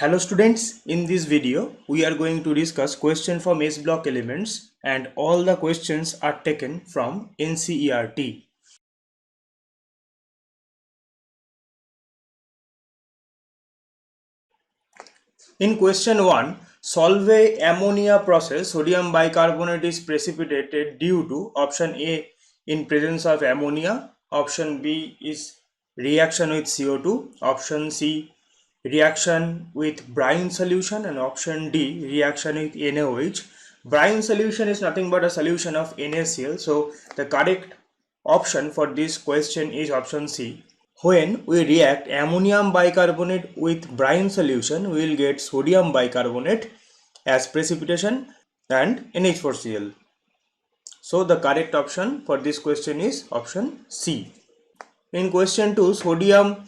Hello students, in this video we are going to discuss question from S block elements and all the questions are taken from NCERT. In question 1, solve a ammonia process, sodium bicarbonate is precipitated due to option A in presence of ammonia, option B is reaction with CO2, option C reaction with brine solution, and option D reaction with NaOH. Brine solution is nothing but a solution of NaCl, so the correct option for this question is option C. When we react ammonium bicarbonate with brine solution, we will get sodium bicarbonate as precipitation and NH4Cl. So the correct option for this question is option C. In question 2, sodium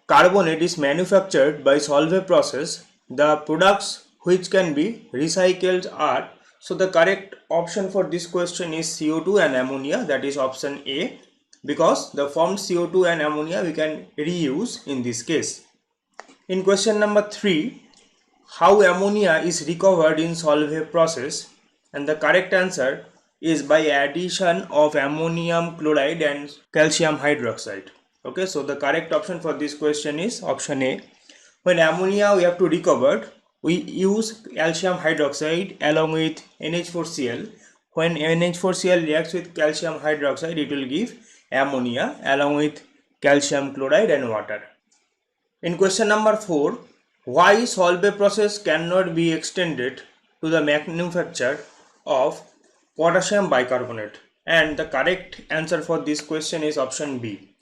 carbonate is manufactured by Solvay process. The products which can be recycled are, so the correct option for this question is CO2 and ammonia, that is option A, because the formed CO2 and ammonia we can reuse in this case. In question number 3, how ammonia is recovered in Solvay process, and the correct answer is by addition of ammonium chloride and calcium hydroxide. Okay, so the correct option for this question is option A. When ammonia we have to recover, we use calcium hydroxide along with NH4Cl. When NH4Cl reacts with calcium hydroxide, it will give ammonia along with calcium chloride and water. In question number 4, why Solvay process cannot be extended to the manufacture of potassium bicarbonate? And the correct answer for this question is option B.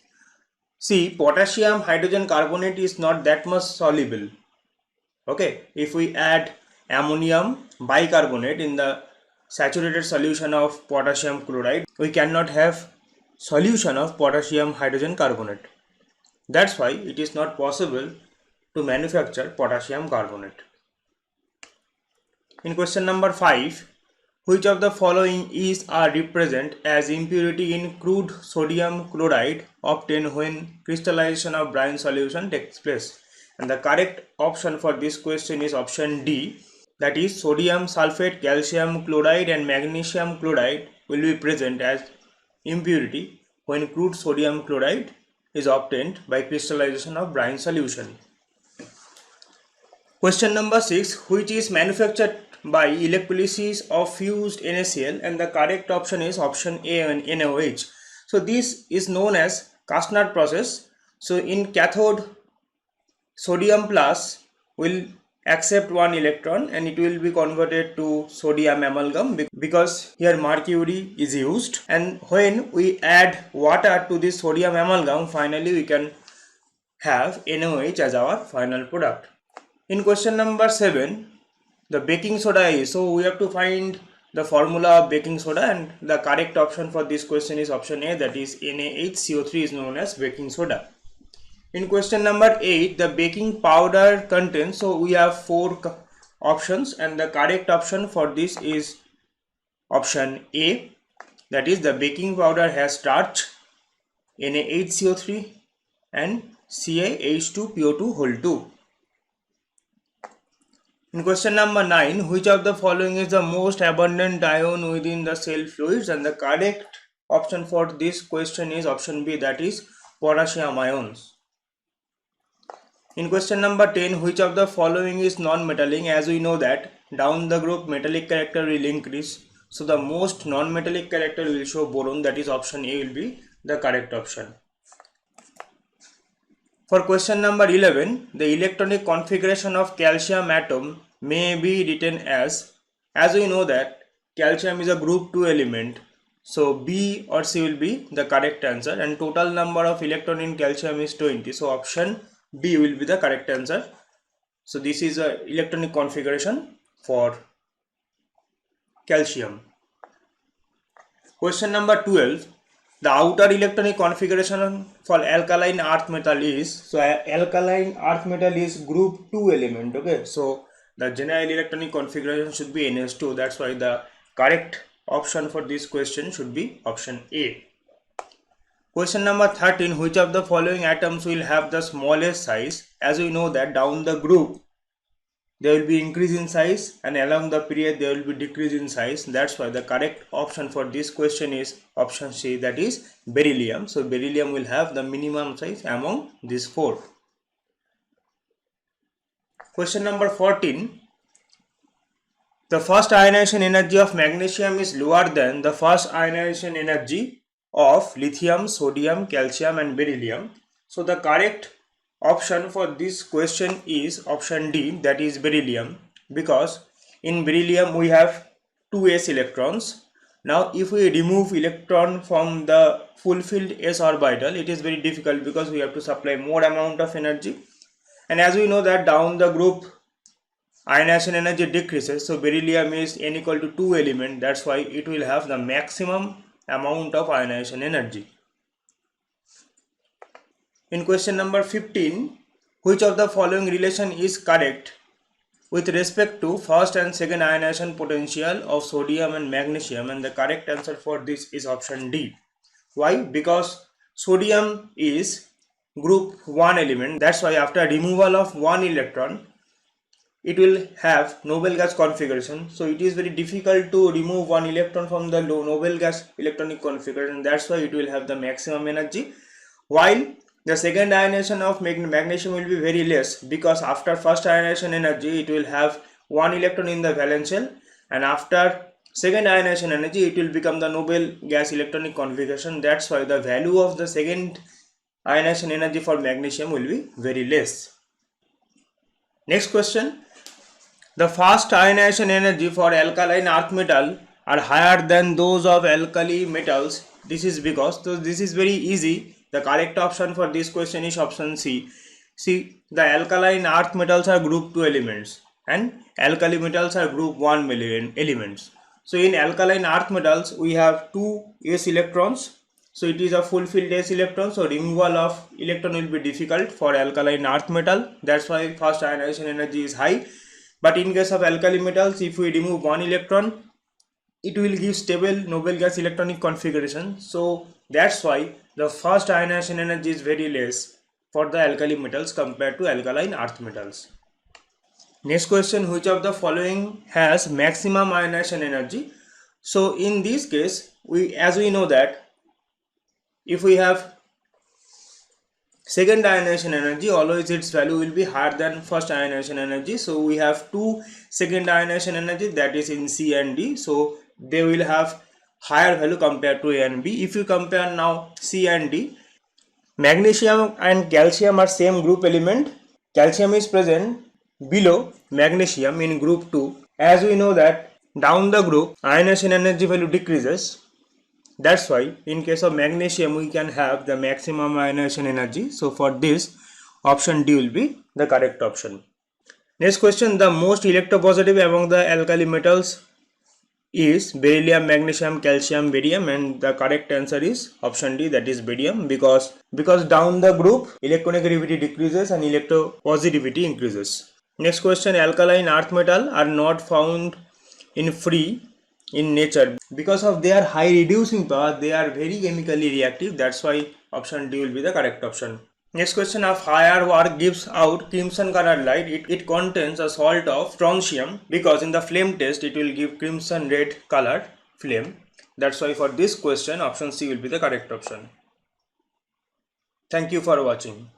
See, potassium hydrogen carbonate is not that much soluble. Okay, if we add ammonium bicarbonate in the saturated solution of potassium chloride, we cannot have solution of potassium hydrogen carbonate. That's why it is not possible to manufacture potassium carbonate. In question number 5, which of the following is or represent as impurity in crude sodium chloride obtained when crystallization of brine solution takes place? And the correct option for this question is option D, that is sodium sulfate, calcium chloride and magnesium chloride will be present as impurity when crude sodium chloride is obtained by crystallization of brine solution. Question number 6, which is manufactured by electrolysis of fused NaCl, and the correct option is option A and NaOH. So this is known as Castnard process. So in cathode, sodium plus will accept one electron and it will be converted to sodium amalgam because here mercury is used, and when we add water to this sodium amalgam, finally we can have NaOH as our final product. In question number 7, the baking soda is, so we have to find the formula of baking soda, and the correct option for this question is option A, that is NaHCO3 is known as baking soda. In question number 8, the baking powder contains, so we have 4 options and the correct option for this is option A, that is the baking powder has starch, NaHCO3 and CaH2PO2 whole 2. In question number 9, which of the following is the most abundant ion within the cell fluids? And the correct option for this question is option B, that is potassium ions. In question number 10, which of the following is non-metallic? As we know that down the group metallic character will increase, so the most non-metallic character will show boron, that is option A will be the correct option. For question number 11, the electronic configuration of calcium atom may be written as we know that calcium is a group 2 element, so B or C will be the correct answer, and total number of electron in calcium is 20, so option B will be the correct answer. So this is a electronic configuration for calcium. Question number 12, the outer electronic configuration for alkaline earth metal is, so alkaline earth metal is group 2 element. Okay, so the general electronic configuration should be NS2, that's why the correct option for this question should be option A. Question number 13, which of the following atoms will have the smallest size? As we know that down the group they will be increase in size, and along the period they will be decrease in size. That's why the correct option for this question is option C, that is beryllium. So beryllium will have the minimum size among these four. Question number 14. The first ionization energy of magnesium is lower than the first ionization energy of lithium, sodium, calcium and beryllium. So the correct option for this question is option D, that is beryllium, because in beryllium we have two s electrons. Now if we remove electron from the fulfilled s orbital, it is very difficult because we have to supply more amount of energy, and as we know that down the group ionization energy decreases, so beryllium is n equal to 2 element. That's why it will have the maximum amount of ionization energy. In question number 15, which of the following relation is correct with respect to first and second ionization potential of sodium and magnesium? And the correct answer for this is option D. Why? Because sodium is group 1 element. That's why after removal of one electron, it will have noble gas configuration. So it is very difficult to remove one electron from the noble gas electronic configuration. That's why it will have the maximum energy. While the second ionization of magnesium will be very less, because after first ionization energy it will have one electron in the valence shell, and after second ionization energy it will become the noble gas electronic configuration. That's why the value of the second ionization energy for magnesium will be very less. Next question. The fast ionization energy for alkaline earth metal are higher than those of alkali metals. This is because, so this is very easy. The correct option for this question is option C. See, the alkaline earth metals are group 2 elements and alkali metals are group 1 elements. So in alkaline earth metals we have two s electrons. So it is a fulfilled s electron. So removal of electron will be difficult for alkaline earth metal. That's why fast ionization energy is high. But in case of alkali metals, if we remove one electron, it will give stable noble gas electronic configuration. So that's why the first ionization energy is very less for the alkali metals compared to alkaline earth metals. Next question, which of the following has maximum ionization energy? So in this case, as we know that if we have second ionization energy, always its value will be higher than first ionization energy. So we have two second ionization energy, that is in C and D. So they will have higher value compared to A and B. If you compare now C and D, magnesium and calcium are same group element. Calcium is present below magnesium in group 2. As we know that down the group ionization energy value decreases. That's why in case of magnesium we can have the maximum ionization energy. So for this, option D will be the correct option. Next question, the most electropositive among the alkali metals is beryllium, magnesium, calcium, barium, and the correct answer is option D, that is barium, because down the group electronegativity decreases and electropositivity increases. Next question, alkaline earth metal are not found in free in nature because of their high reducing power. They are very chemically reactive. That's why option D will be the correct option. Next question, of higher work gives out crimson colored light. It contains a salt of strontium, because in the flame test it will give crimson red colored flame. That's why for this question option C will be the correct option. Thank you for watching.